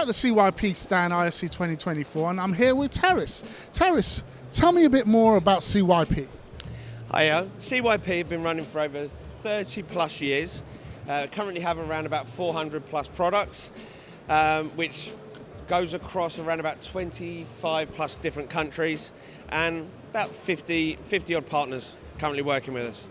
the CYP stand ISC 2024 and I'm here with Terrace. Terrace, tell me a bit more about CYP. Hiya. CYP have been running for over 30 plus years. Currently have around about 400 plus products, which goes across around about 25 plus different countries and about 50 odd partners currently working with us.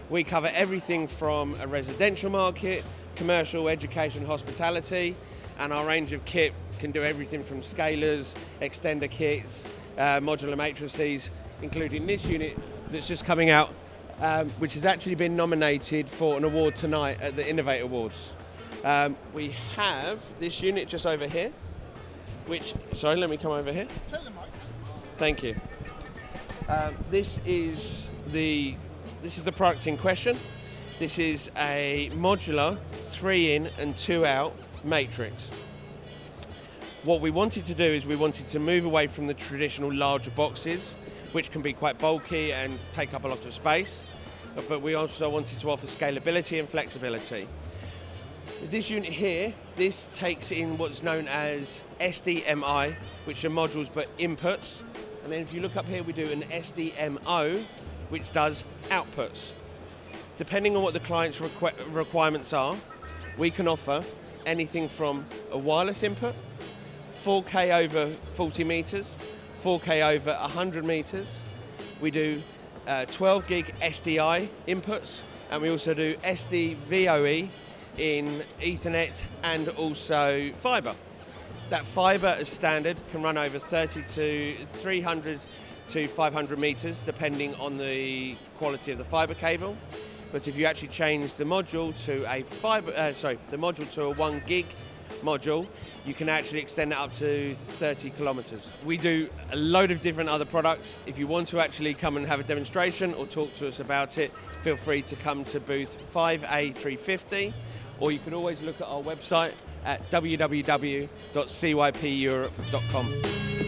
We cover everything from a residential market, commercial, education, hospitality, and our range of kit can do everything from scalers, extender kits, modular matrices, including this unit that's just coming out, which has actually been nominated for an award tonight at the Innovate Awards. We have this unit just over here, which, sorry, let me come over here. Thank you. This is the product in question. This is a modular 3-in and 2-out matrix. What we wanted to do is we wanted to move away from the traditional larger boxes, which can be quite bulky and take up a lot of space, but we also wanted to offer scalability and flexibility. With this unit here, this takes in what's known as SDMI, which are modules but inputs. And then if you look up here, we do an SDMO, which does outputs. Depending on what the client's requirements are, we can offer anything from a wireless input, 4K over 40 meters, 4K over 100 meters. We do 12 gig SDI inputs, and we also do SDVoE in Ethernet and also fiber. That fiber as standard can run over 30 to 300 to 500 meters, depending on the quality of the fiber cable. But if you actually change the module to a 1 gig module, you can actually extend it up to 30 kilometers. We do a load of different other products. If you want to actually come and have a demonstration or talk to us about it, feel free to come to booth 5A350, or you can always look at our website at www.cypeurope.com.